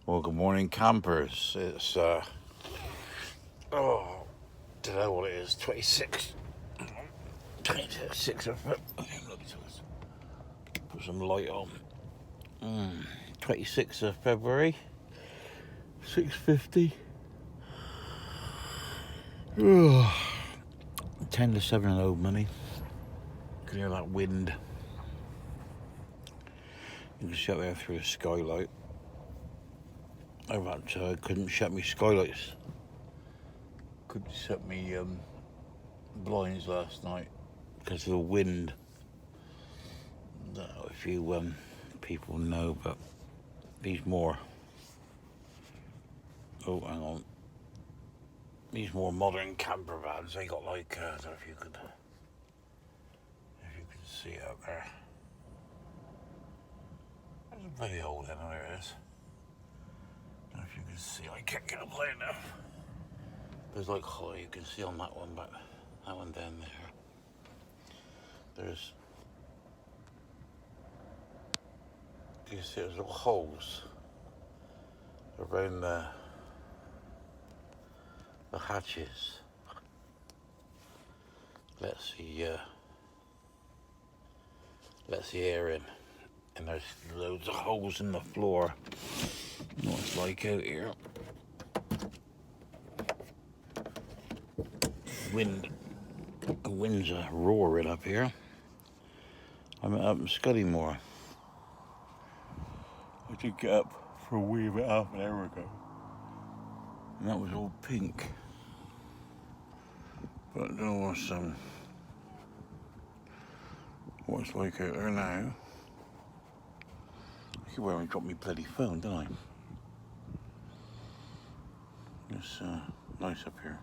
Well, good morning, campers. It's oh, don't know what it is. 26 of it. Put some light on. 26th of February, 6:50. 10 to 7 and old money. You can hear that wind. You can shut there through the skylight. I couldn't shut me skylights. Couldn't shut me blinds last night because of the wind. I don't know if you people know, but these more. Oh, hang on. These more modern camper vans, they got like I don't know if you could see it out there. It's very old anyway, it is. I don't know if you can see, I can't get a plane now. There's like holly, you can see on that one back, that one down there. There's, you see there's little holes around the hatches. Lets the air in, and there's loads of holes in the floor. You know what it's like out here. The wind's roaring up here. I'm up in Scudemore. I did get up for a wee bit half an hour ago, and that was all pink. But I don't know what it's like out there now. I keep where I dropped my bloody phone, don't I? It's nice up here.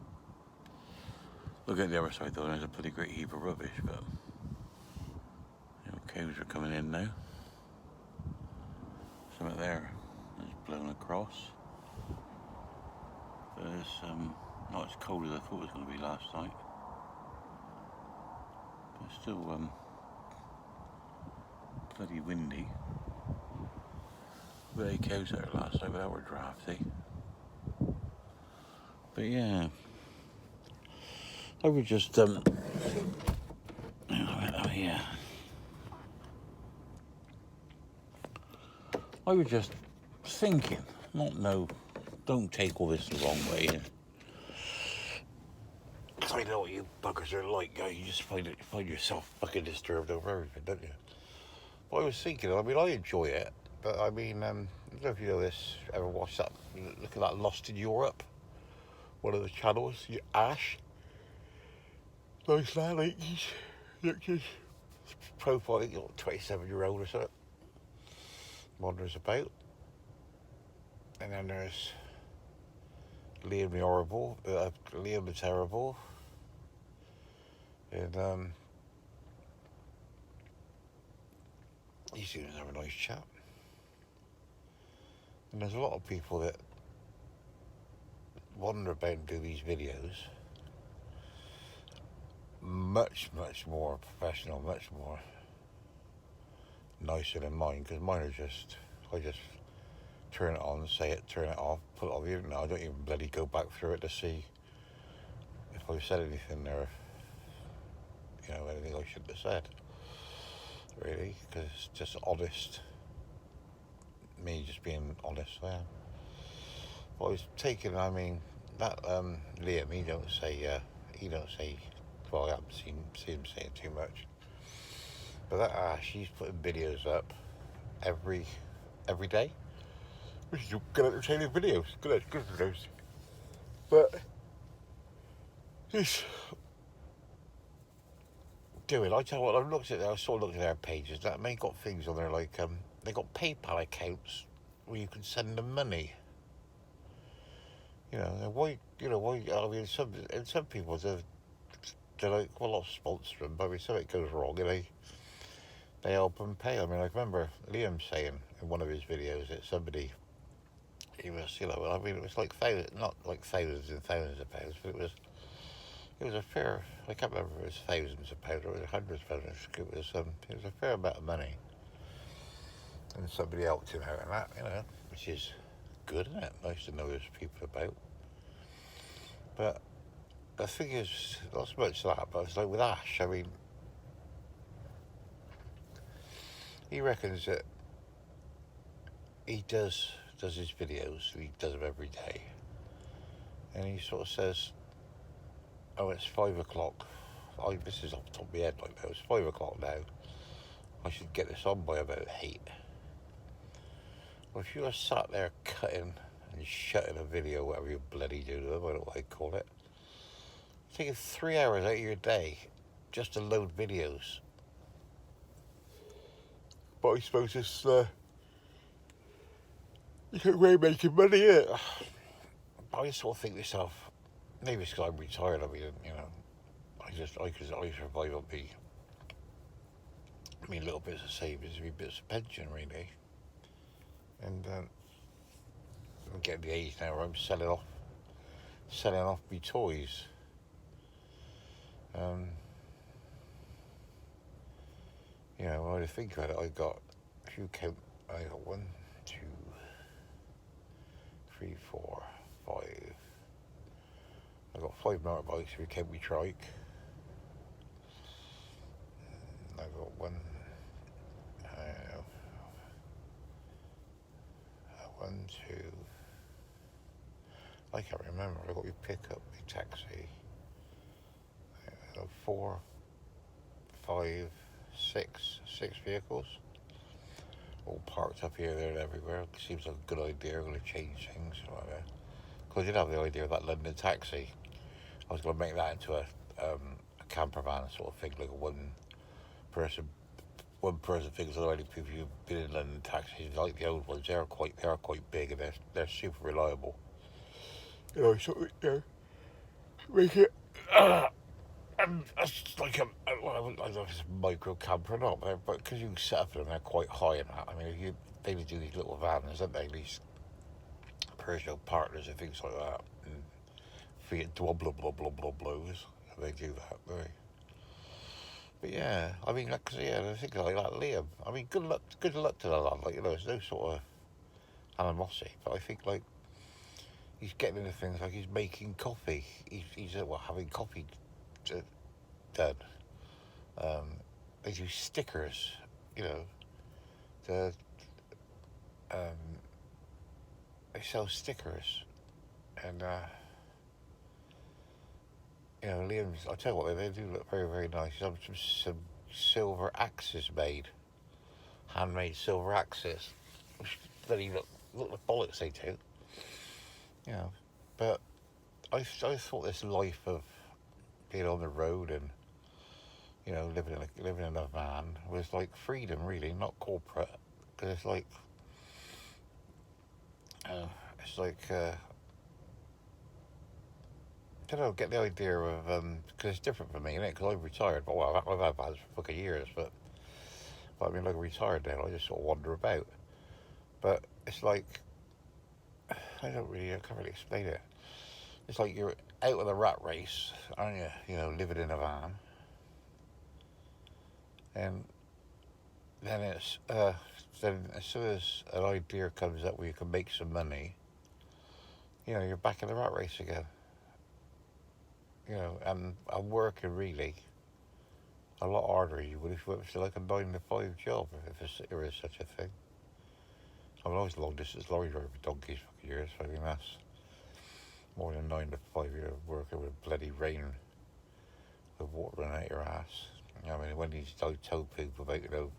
Look at the other side though, there's a pretty great heap of rubbish, but cows are coming in now. Something there is blown across. But it's not as cold as I thought it was going to be last night. But it's still bloody windy. Very cows there last night, but that were drafty. But yeah, I would just I was just thinking, don't take all this the wrong way. Because I know what you buggers are like, you just find yourself fucking disturbed over everything, don't you? But I was thinking, I enjoy it, but I don't know if you know this, ever watched that, look at that Lost in Europe, one of the channels, Ash, nice lad, like he's his profile, 27-year-old or something, wanders about. And then there's Liam the Terrible, and he seems to have a nice chap. And there's a lot of people that wander about and do these videos, much more professional, much more nicer than mine, because mine are I just turn it on, say it, turn it off, put it on the internet. I don't even bloody go back through it to see if I've said anything there, anything I shouldn't have said, really, because it's just honest, me just being honest. I am. But I was taking, that Liam, he don't say, well, I haven't seen him saying too much, but that Ash, he's putting videos up every day, which is good entertaining videos, good videos. But he's doing, I tell you what, I saw looking at their pages, that they got things on there like, they got PayPal accounts where you can send them money. Why, some people, they're like, well, I'll sponsor them, but if something goes wrong, they help them pay. I remember Liam saying in one of his videos that somebody, he was, it was like not like thousands and thousands of pounds, but it was a fair, I can't remember if it was thousands of pounds or it was hundreds of pounds. It was a fair amount of money. And somebody helped him out and that, which is good, isn't it? Nice to know there's people about. But the thing is, not so much that, but it's like with Ash, I mean, he reckons that he does his videos, and he does them every day. And he sort of says, oh, it's 5 o'clock. This is off the top of my head like that. It's 5 o'clock now. I should get this on by about 8. Well, if you are sat there cutting and shutting a video, whatever you bloody do, I don't know what I call it, taking 3 hours out of your day just to load videos. But I suppose it's, you can't really making money, innit? I just sort of think to myself, maybe it's because I'm retired, I mean, you know, I survive on me little bits of savings, me bits of pension, really. And I'm getting the age now where I'm selling off me toys. You know, when I think about it, I got, if you count, I got 1, 2, 3, 4, 5. I got 5 motorbikes if you count me trike. I got 1, 2. I can't remember. I got my pickup, my taxi. 4, 5, 6 vehicles, all parked up here, there, and everywhere. It seems like a good idea. I'm going to change things, whatever. Because I did have the idea of that London taxi. I was going to make that into a camper van sort of thing, like a one person thing. So the only people who've been in London taxis, like the old ones, they are quite big, and they're super reliable. You know, so make it. And it's like I don't know if it's a micro camper or not, but because you can set up them, they're quite high and that. I mean, they do these little vans, don't they? These personal partners and things like that. And Fiat blah blah blah blah blah blows. They do that, don't they? But yeah, I mean, like, I think like that, Liam. I mean, good luck to the lad. Like, you know, there's no sort of animosity, but I think like he's getting into things like he's making coffee. He's having coffee done. They do stickers, you know. They sell stickers, and you know, Liam's. I tell you what, they do look very, very nice. Some silver axes made, handmade silver axes, which bloody look like bollocks they do. You know, but I thought this life of being on the road and, you know, living in a van was like freedom, really, not corporate. Because it's like I don't know, get the idea of because it's different for me, innit? Because I've retired, but well, I've had vans for fucking years, but I mean, like, retired now, I just sort of wander about. But it's like I can't really explain it. It's like you're out of the rat race, aren't you? You know, living in a van. And then then as soon as an idea comes up where you can make some money, you know, you're back in the rat race again. You know, and I'm working really a lot harder than you would if you went to like a 9 to 5 job, if there is such a thing. I mean, I was a long distance lorry driver for donkeys for years, so I mean, that's more than 9 to 5 years working with bloody rain, with water running out your ass. I mean, when these told people about, you know,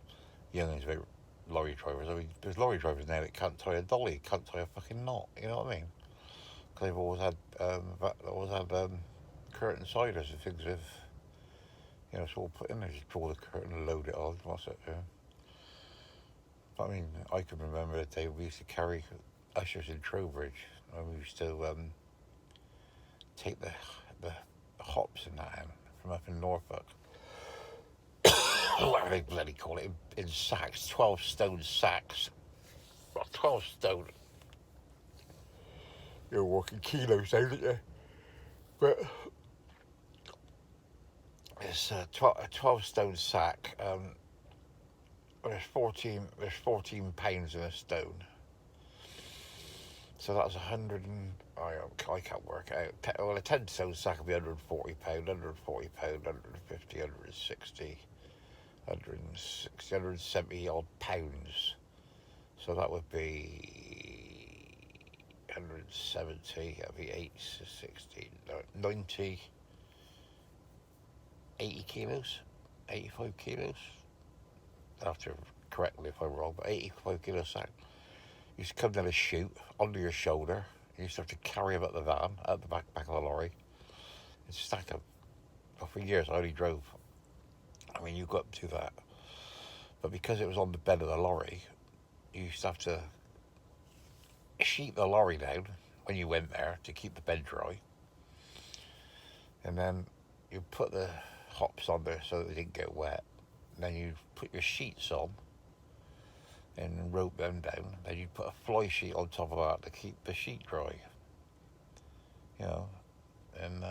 youngins about lorry drivers, I mean, there's lorry drivers now that can't tie a dolly, can't tie a fucking knot, you know what I mean? Because they've always had curtain siders and things with, you know, sort of put in there, just draw the curtain and load it on, what's it, yeah. But I mean, I can remember the day we used to carry ushers in Trowbridge, and we used to take the hops in that end from up in Norfolk, whatever they bloody call it, in sacks, 12 stone sacks. Well, 12 stone. You're walking kilos out, aren't you? But it's a 12 stone sack. There's 14 pounds in a stone. So that's 100 and I can't work it out. Well, a 10 stone sack will be £140, £140, 150, 160, 160, 170 odd pounds. So that would be 170, that'd be 8, 16, 90, 80 kilos, 85 kilos. I have to correct me if I'm wrong, but 85 kilos sack. You used to come down a chute onto your shoulder. You used to have to carry them up the van, up the back of the lorry, and stack them. Well, for years I only drove. I mean, you got up to that. But because it was on the bed of the lorry, you used to have to sheet the lorry down when you went there to keep the bed dry. And then you put the hops on there so that they didn't get wet. And then you put your sheets on and rope them down. Then you put a fly sheet on top of that to keep the sheet dry. You know, and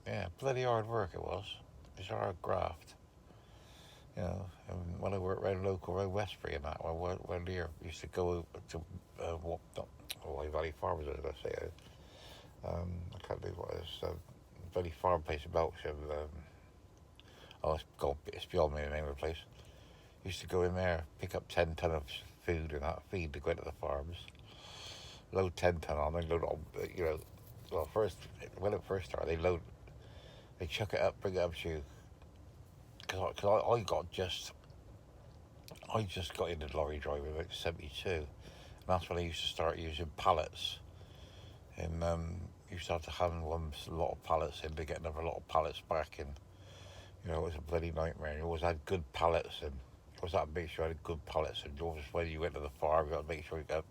yeah, bloody hard work it was. It's hard graft. You know, and when I worked around local around Westbury and that, one year we used to go to Valley Farm, as I say. I can't think what it is. Valley Farm place in Belgium. It's beyond me the name of the place. Used to go in there, pick up 10 ton of food and that feed to go into the farms. Load 10 ton on, then load on, you know. Well, when it first started, they chuck it up, bring it up to you. Because I just got into lorry driving about 72, and that's when I used to start using pallets. And used to have to hand a lot of pallets in to get another lot of pallets back, and you know, it was a bloody nightmare. You always had good pallets, and you always had to make sure you had good pallets. And always when you went to the farm, you got to make sure when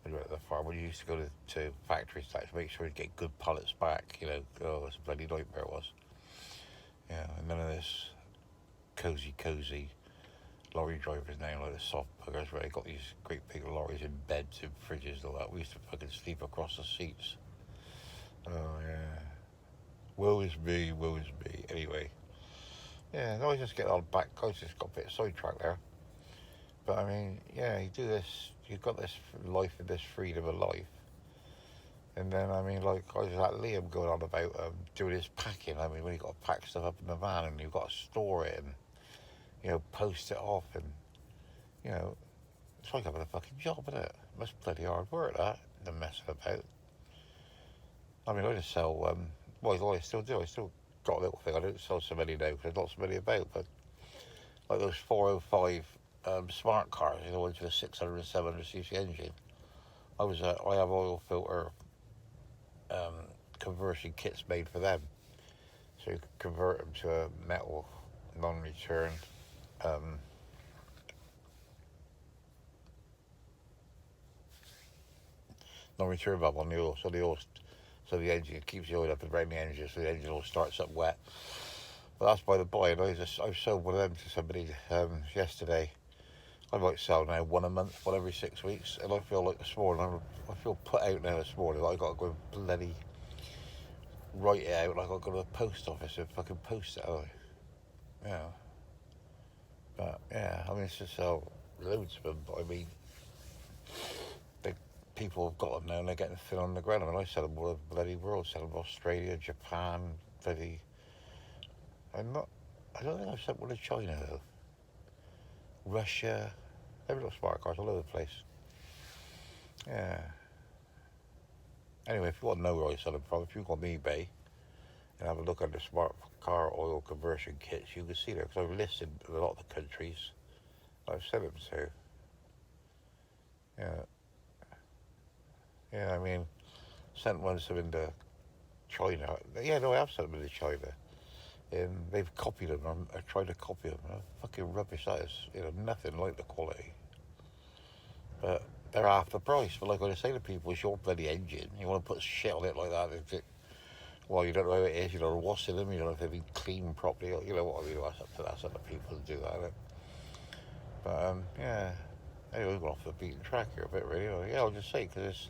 you went to the farm, when you used to go to factories, to make sure you get good pallets back. You know, oh, it was a bloody nightmare it was. Yeah, and none of this cozy lorry drivers now, like the soft buggers, where they got these great big lorries in beds, in fridges and all that. We used to fucking sleep across the seats. Oh yeah. Woe is me. Anyway. Yeah, I was just getting on back. I just got a bit sidetracked there. But I mean, yeah, you do this, you've got this life and this freedom of life. And then, I mean, like, I was like Liam going on about doing his packing. I mean, when you've got to pack stuff up in the van and you've got to store it and, you know, post it off and, you know, it's like having a fucking job, isn't it? That's bloody hard work, that, the messing about. I mean, I just sell, well, I still do. I still got a little thing. I don't sell so many now because there's not so many about, but like those 405 smart cars, you know, ones with a 600 and 700cc engine. I have oil filter conversion kits made for them, so you can convert them to a metal non-return valve on the oil, so the engine keeps the oil up and around the engine, so the engine all starts up wet. But that's by the by. And I've sold one of them to somebody yesterday. I might sell now one a month, one every 6 weeks, and I feel like this morning, I feel put out now this morning. Like I got to go bloody write it out. Like I got to go to the post office and fucking post it out. Yeah. But yeah, I mean, it's just sell loads of them. But I mean, people have got them now and they're getting thin on the ground. I mean, I sell them all over the bloody world. Sell them to Australia, Japan, bloody. I don't think I've sent one to China though. Russia. They've got smart cars all over the place. Yeah. Anyway, if you want to know where I sell them from, if you go on eBay and have a look under smart car oil conversion kits, you can see there, because I've listed a lot of the countries I've sent them to. Yeah. Yeah, I mean, sent one into China. Yeah, no, I have sent them to China. And they've copied them. I tried to copy them. Fucking rubbish that is. You know, nothing like the quality. But they're half the price. But like I say to people, it's your bloody engine. You want to put shit on it like that. Well, you don't know how it is. You don't know what's in them. You don't know if they've been cleaned properly. You know what I mean? That's up to people to do that. Isn't it? But yeah. Anyway, we've gone off the beaten track here a bit, really. Yeah, I'll just say, because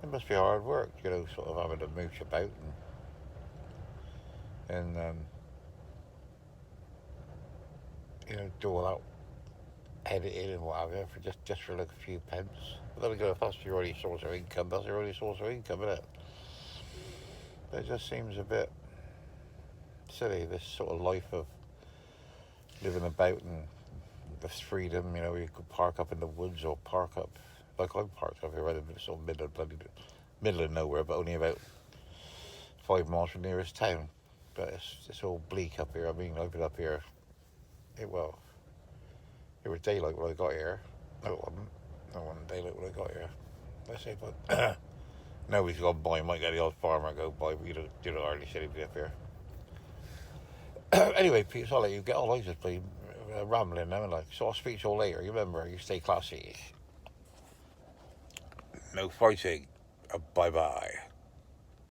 it must be hard work, you know, sort of having to mooch about and you know, do all that editing and what have you for just for like a few pence. But then again, if that's your only source of income, that's your only source of income, isn't it? But it just seems a bit silly, this sort of life of living about and this freedom, you know, you could park up in the woods or park up, like I'm parked up here, right in the sort of middle of nowhere, but only about 5 miles from the nearest town. But it's all bleak up here. I mean, I've been up here, it was daylight when I got here. No, it wasn't. No, it wasn't daylight when I got here. Let's say, but nobody's gone by. Might get the odd farmer go by, but you don't hardly see anybody up here. Anyway, Pete, I'll let you get on. I just been rambling now, like, so I'll speak to you all later. You remember, you stay classy. No fighting. Bye bye.